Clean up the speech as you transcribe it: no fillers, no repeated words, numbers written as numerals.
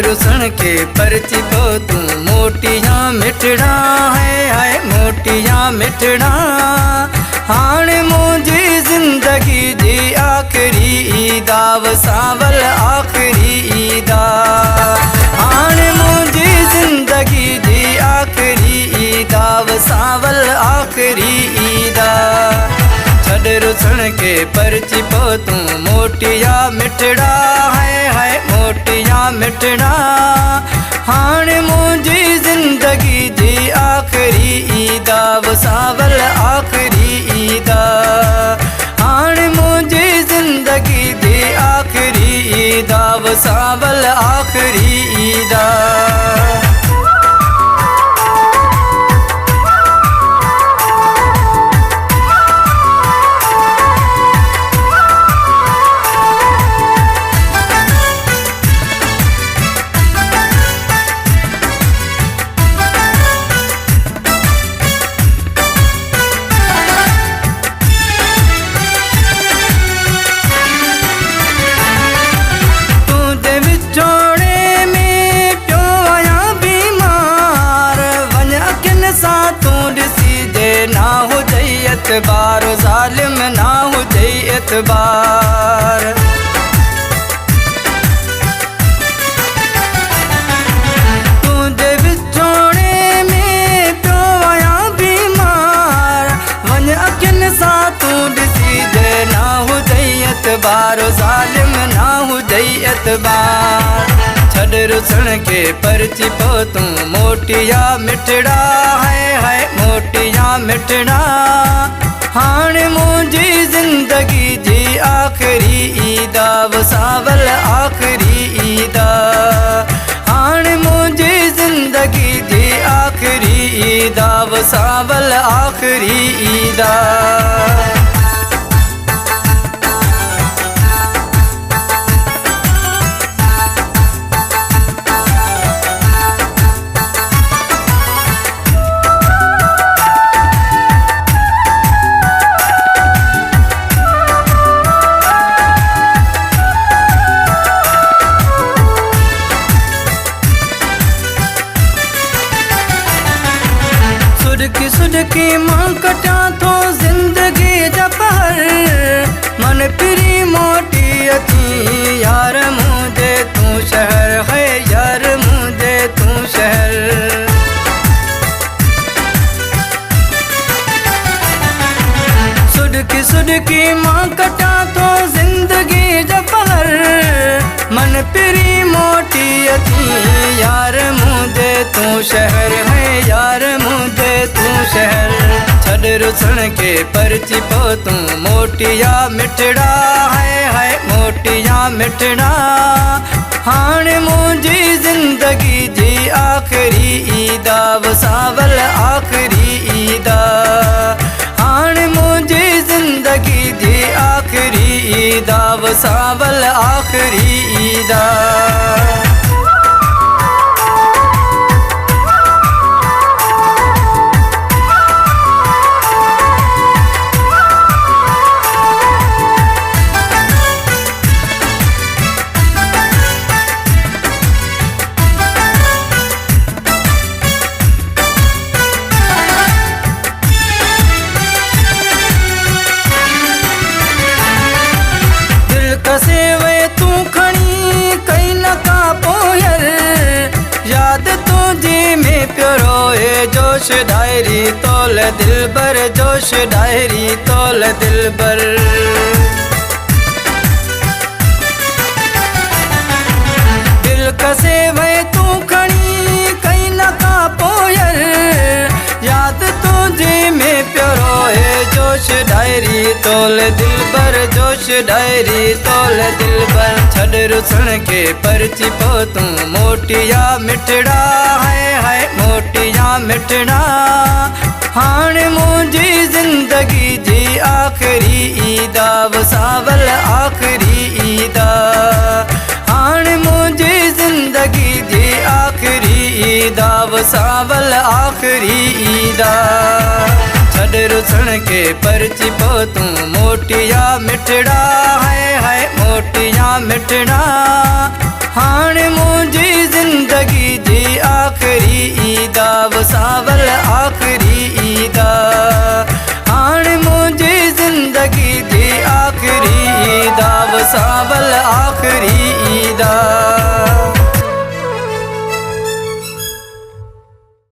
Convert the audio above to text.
रुसण के परची पो तू मोटिया मिठड़ा है मोटिया मिठड़ा। हाणे मुझी जिंदगी जी आखिरी ईदा वसावल आखिरी ईदा। हाणे मुझी जिंदगी जी आखिरी ईदा वसावल आखिरी ईदा। छड़ रुसण के परची पो तू मोटिया मिठड़ा है मोटिया मिठड़ा। हाणे मुझी जिंदगी जी आखिरी ईदा वसावल आखिरी ईदा। हाणे मुझी जिंदगी जी आखिरी ईदा वसावल आखिरी ईदा। ना हो जाई एतबार जालिम ना हो जाई एतबार। तुझे बिछोड़े में प्यो आया बीमार वन अखिन सा तू दिसी दे ना हो जाई एतबार जालिम ना हो जाई एतबार। छड़ रुसण के परची पो तू मोटिया मिठड़ा है मोटिया मिठड़ा। हाणे मुझी जिंदगी जी आखिरी ईदा वसावल आखिरी ईदा। हाणे मुझी जिंदगी जी आखिरी ईदा वसावल आखिरी ईदा। सुडकी मां कटा तो जिंदगी जपहर मन पिरी मोटी अची यार मुझे तू शहर है यार मुझे तू शहर। सुडकी मां कटा तो जिंदगी जपहर मन पिरी मोटी अची यार मुझे तू शहर है यार मुझे तू शहर। छड़ रुसण के परची पो तू मोटिया मिठड़ा है मोटिया मिठड़ा। हाणे मुझी जिंदगी जी आखिरी ईदा वसावल आखिरी ईदा। हाणे मुझी जिंदगी जी आखिरी ईदा वसावल आखिरी ईदा। कसेवे तू खणी कई न का पोयर याद तुझी में प्योरो जोश डायरी तोल दिलबर जोश डायरी तोल दिलबर। दिल कसेवे तू खणी कई न का पोयर याद तुझी में प्योरो जोश डायरी तोल दिलबर जोश डायरी तोल दिलबर। छड़ रुसण के परची पो तू मोटिया मिठड़ा है मोटिया मिठड़ा। हाणे मुझी जिंदगी जी आखिरी ईदा वसावल आखिरी ईदा। हाणे मुझी जिंदगी जी आखिरी ईदा वसावल आखिरी ईदा। छड़ रुसण के परची पो तू मोटिया मिठड़ा है मोटिया मिठड़ा।